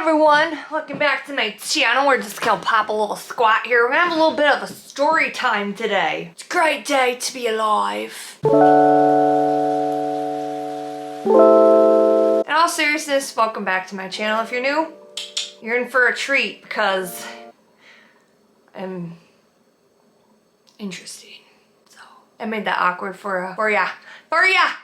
everyone, welcome back to my channel. We're just gonna pop a little squat here. We're gonna have a little bit of a story time today. It's a great day to be alive. In all seriousness, welcome back to my channel. If you're new, you're in for a treat because I'm interesting. So I made that awkward for ya.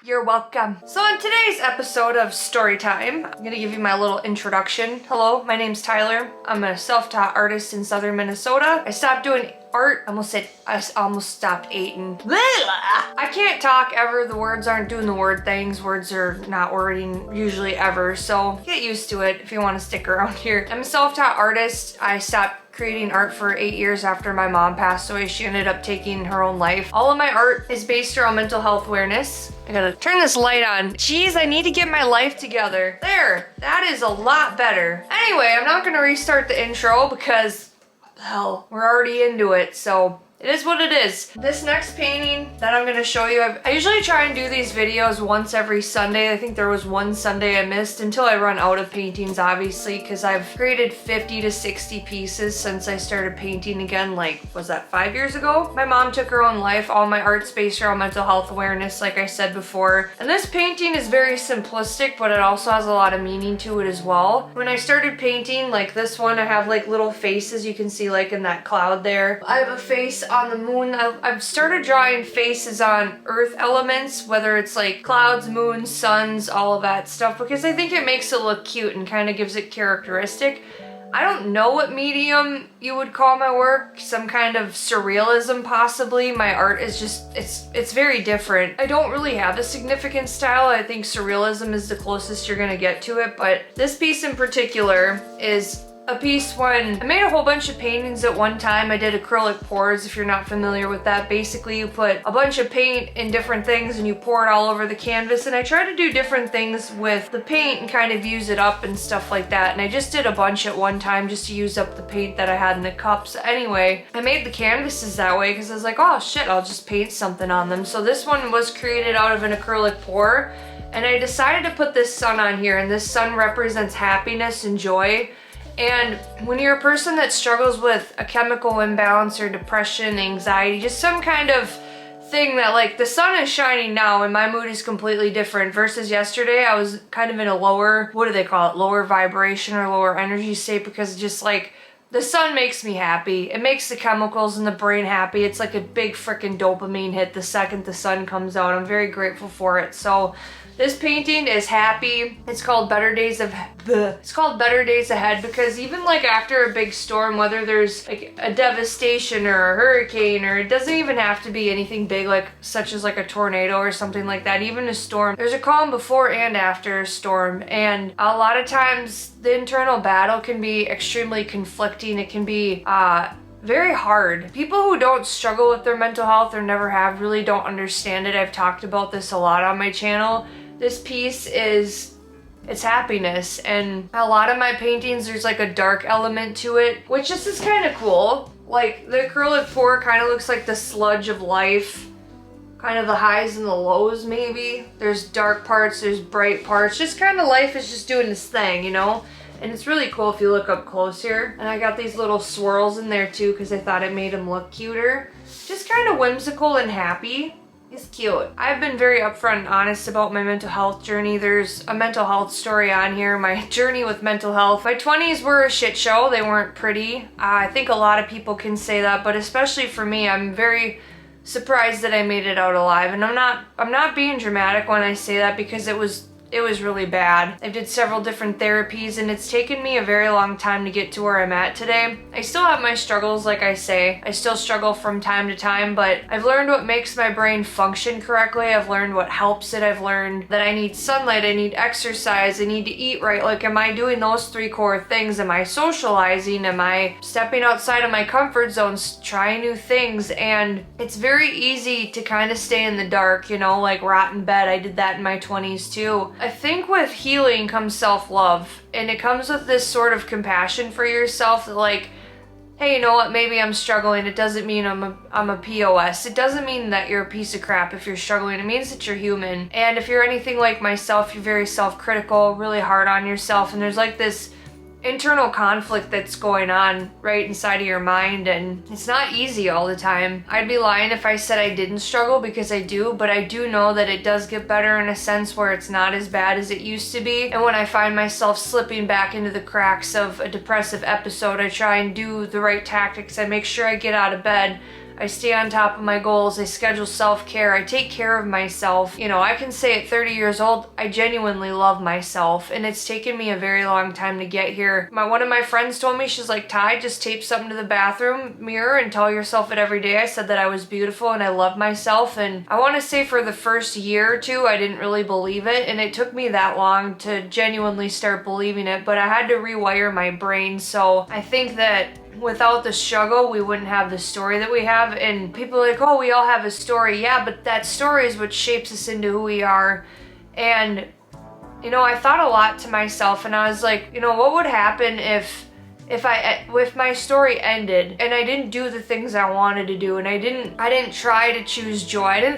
You're welcome. So in today's episode of Storytime, I'm gonna give you my little introduction. Hello, my name's Tyler. I'm a self-taught artist in southern Minnesota. I stopped doing art. I almost stopped eating. I can't talk ever. The words aren't doing the word things. Words are not wording usually ever. So get used to it if you want to stick around here. I'm a self-taught artist. I stopped creating art for 8 years after my mom passed away. She ended up taking her own life. All of my art is based around mental health awareness. I gotta turn this light on. Jeez, I need to get my life together. There, that is a lot better. Anyway, I'm not gonna restart the intro because, hell, we're already into it, so it is what it is. This next painting that I'm gonna show you, I usually try and do these videos once every Sunday. I think there was one Sunday I missed until I run out of paintings, obviously, because I've created 50 to 60 pieces since I started painting again, like, was that 5 years ago? My mom took her own life. All my art's based around mental health awareness, like I said before. And this painting is very simplistic, but it also has a lot of meaning to it as well. When I started painting, like this one, I have like little faces you can see like in that cloud there. I have a face on the moon. I've started drawing faces on earth elements, whether it's like clouds, moons, suns, all of that stuff, because I think it makes it look cute and kind of gives it characteristic. I don't know what medium you would call my work, some kind of surrealism possibly. My art is just, it's very different. I don't really have a significant style. I think surrealism is the closest you're gonna get to it, but this piece in particular is a piece when I made a whole bunch of paintings at one time. I did acrylic pours, if you're not familiar with that. Basically, you put a bunch of paint in different things and you pour it all over the canvas, and I try to do different things with the paint and kind of use it up and stuff like that. And I just did a bunch at one time just to use up the paint that I had in the cups. Anyway, I made the canvases that way because I was like, oh shit, I'll just paint something on them. So this one was created out of an acrylic pour, and I decided to put this sun on here, and this sun represents happiness and joy. And when you're a person that struggles with a chemical imbalance or depression, anxiety, just some kind of thing that, like, the sun is shining now and my mood is completely different versus yesterday. I was kind of in a lower, what do they call it, lower vibration or lower energy state, because just like the sun makes me happy. It makes the chemicals in the brain happy. It's like a big freaking dopamine hit the second the sun comes out. I'm very grateful for it. So this painting is happy. It's called Better Days Ahead because even like after a big storm, whether there's like a devastation or a hurricane, or it doesn't even have to be anything big like such as like a tornado or something like that, even a storm, there's a calm before and after a storm. And a lot of times the internal battle can be extremely conflicting. It can be very hard. People who don't struggle with their mental health or never have really don't understand it. I've talked about this a lot on my channel. This piece is, it's happiness, and a lot of my paintings there's like a dark element to it, which just is kind of cool. Like the acrylic pour kind of looks like the sludge of life, kind of the highs and the lows maybe. There's dark parts, there's bright parts, just kind of life is just doing this thing, you know? And it's really cool if you look up close here. And I got these little swirls in there too because I thought it made them look cuter. Just kind of whimsical and happy. It's cute. I've been very upfront and honest about my mental health journey. There's a mental health story on here, my journey with mental health. My 20s were a shit show. They weren't pretty. I think a lot of people can say that, but especially for me, I'm very surprised that I made it out alive. And I'm not being dramatic when I say that because it was really bad. I did several different therapies and it's taken me a very long time to get to where I'm at today. I still have my struggles, like I say. I still struggle from time to time, but I've learned what makes my brain function correctly. I've learned what helps it. I've learned that I need sunlight, I need exercise, I need to eat right. Like, am I doing those 3 core things? Am I socializing? Am I stepping outside of my comfort zones, trying new things? And it's very easy to kind of stay in the dark, you know, like rot in bed. I did that in my 20s too. I think with healing comes self-love, and it comes with this sort of compassion for yourself that, like, hey, you know what, maybe I'm struggling. It doesn't mean I'm a POS. It doesn't mean that you're a piece of crap if you're struggling. It means that you're human. And if you're anything like myself, you're very self-critical, really hard on yourself, and there's like this internal conflict that's going on right inside of your mind, and it's not easy all the time. I'd be lying if I said I didn't struggle, because I do, but I do know that it does get better in a sense where it's not as bad as it used to be. And when I find myself slipping back into the cracks of a depressive episode, I try and do the right tactics. I make sure I get out of bed. I stay on top of my goals. I schedule self-care. I take care of myself. You know, I can say at 30 years old, I genuinely love myself, and it's taken me a very long time to get here. One of my friends told me, she's like, Ty, just tape something to the bathroom mirror and tell yourself it every day. I said that I was beautiful and I love myself, and I want to say for the first year or two, I didn't really believe it, and it took me that long to genuinely start believing it, but I had to rewire my brain. So I think that without the struggle, we wouldn't have the story that we have. And people are like, oh, we all have a story. Yeah, but that story is what shapes us into who we are. And, you know, I thought a lot to myself, and I was like, you know, what would happen if my story ended and I didn't do the things I wanted to do, and I didn't try to choose joy. I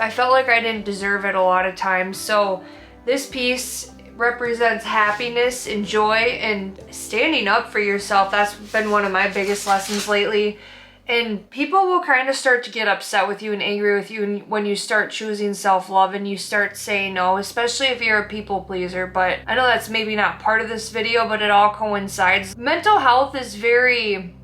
felt like I didn't deserve it a lot of times. So this piece represents happiness and joy and standing up for yourself. That's been one of my biggest lessons lately. And people will kind of start to get upset with you and angry with you when you start choosing self-love and you start saying no, especially if you're a people pleaser. But I know that's maybe not part of this video, but it all coincides. Mental health is very,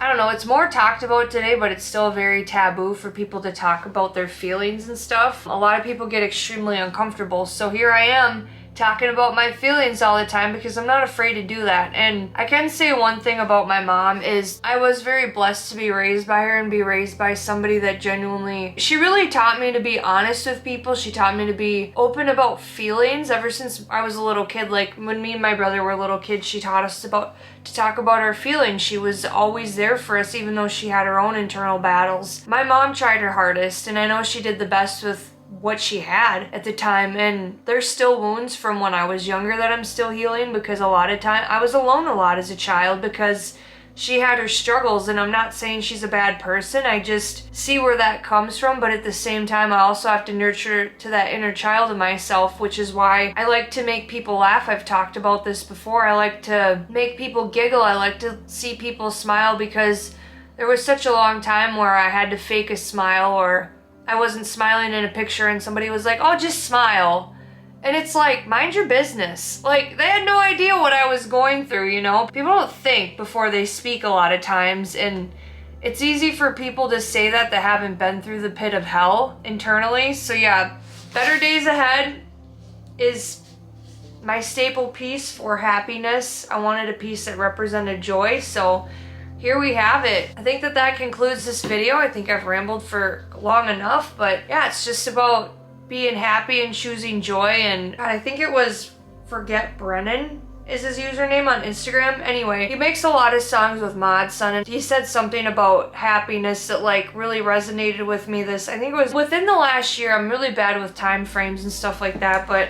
I don't know, it's more talked about today, but it's still very taboo for people to talk about their feelings and stuff. A lot of people get extremely uncomfortable. So here I am talking about my feelings all the time because I'm not afraid to do that. And I can say one thing about my mom is I was very blessed to be raised by her and be raised by somebody that genuinely, she really taught me to be honest with people. She taught me to be open about feelings ever since I was a little kid. Like when me and my brother were little kids, she taught us to talk about our feelings. She was always there for us, even though she had her own internal battles. My mom tried her hardest, and I know she did the best with what she had at the time, and there's still wounds from when I was younger that I'm still healing, because a lot of time I was alone a lot as a child because she had her struggles. And I'm not saying she's a bad person, I just see where that comes from, but at the same time I also have to nurture to that inner child of myself, which is why I like to make people laugh. I've talked about this before. I like to make people giggle. I like to see people smile, because there was such a long time where I had to fake a smile, or I wasn't smiling in a picture and somebody was like, oh, just smile. And it's like, mind your business. Like, they had no idea what I was going through, you know? People don't think before they speak a lot of times, and it's easy for people to say that haven't been through the pit of hell internally. So yeah, Better Days Ahead is my staple piece for happiness. I wanted a piece that represented joy, so here we have it. I think that concludes this video. I think I've rambled for long enough, but yeah, it's just about being happy and choosing joy. And I think it was Forget Brennan is his username on Instagram. Anyway, he makes a lot of songs with Mod Sun, and he said something about happiness that like really resonated with me. I think it was within the last year. I'm really bad with time frames and stuff like that, but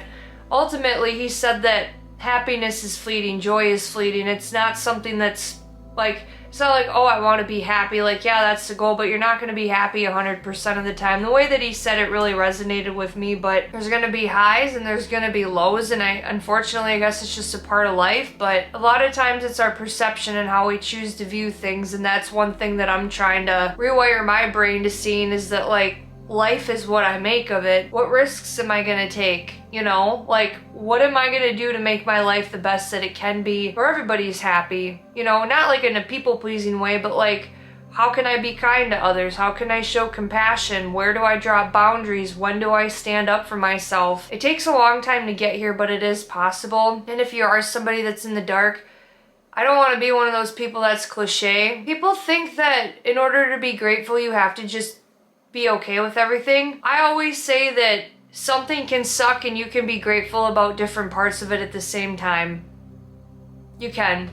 ultimately he said that happiness is fleeting, joy is fleeting. It's not something that's like, it's not like, oh, I want to be happy. Like, yeah, that's the goal, but you're not going to be happy 100% of the time. The way that he said it really resonated with me, but there's going to be highs and there's going to be lows, and unfortunately, I guess it's just a part of life, but a lot of times it's our perception and how we choose to view things, and that's one thing that I'm trying to rewire my brain to seeing, is that, like, life is what I make of it. What risks am I gonna take? You know, like, what am I gonna do to make my life the best that it can be, where everybody's happy? You know, not like in a people-pleasing way, but like, how can I be kind to others? How can I show compassion? Where do I draw boundaries? When do I stand up for myself? It takes a long time to get here, but it is possible. And if you are somebody that's in the dark, I don't want to be one of those people that's cliche. People think that in order to be grateful, you have to just be okay with everything. I always say that something can suck and you can be grateful about different parts of it at the same time. You can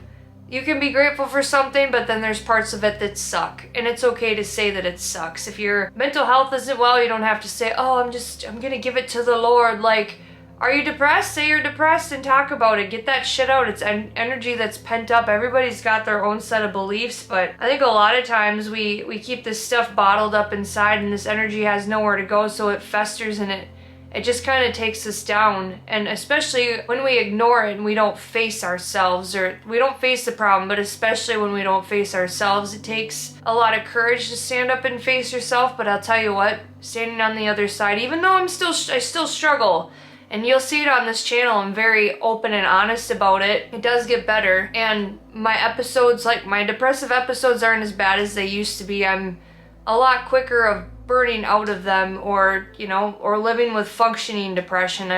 be grateful for something, but then there's parts of it that suck, and it's okay to say that it sucks. If your mental health isn't well, you don't have to say, oh, I'm gonna give it to the Lord. Like, are you depressed? Say you're depressed and talk about it. Get that shit out. It's energy that's pent up. Everybody's got their own set of beliefs, but I think a lot of times we keep this stuff bottled up inside, and this energy has nowhere to go, so it festers and it just kind of takes us down. And especially when we ignore it and we don't face ourselves, or we don't face the problem, but especially when we don't face ourselves, it takes a lot of courage to stand up and face yourself. But I'll tell you what, standing on the other side, even though I still struggle, and you'll see it on this channel, I'm very open and honest about it. It does get better, and my episodes, like my depressive episodes, aren't as bad as they used to be. I'm a lot quicker of burning out of them, or, you know, or living with functioning depression.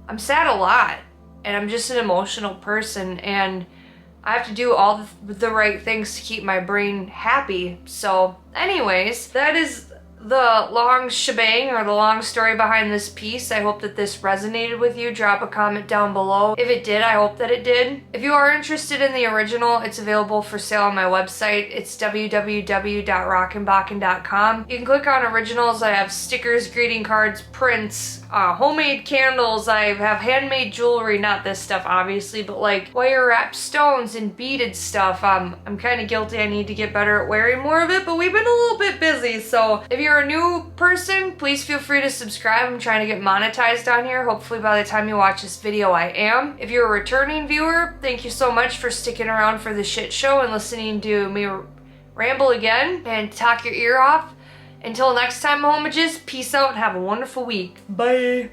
I'm sad a lot, and I'm just an emotional person, and I have to do all the right things to keep my brain happy. So anyways, that is the long shebang, or the long story behind this piece. I hope that this resonated with you. Drop a comment down below. If it did, I hope that it did. If you are interested in the original, it's available for sale on my website. It's www.rockenbakken.com. You can click on originals. I have stickers, greeting cards, prints, homemade candles. I have handmade jewelry, not this stuff obviously, but like wire wrapped stones and beaded stuff. I'm kind of guilty. I need to get better at wearing more of it, but we've been a little bit busy. So if you're a new person, please feel free to subscribe. I'm trying to get monetized on here. Hopefully by the time you watch this video, I am. If you're a returning viewer, thank you so much for sticking around for the shit show and listening to me ramble again and talk your ear off. Until next time, homages, peace out and have a wonderful week. Bye.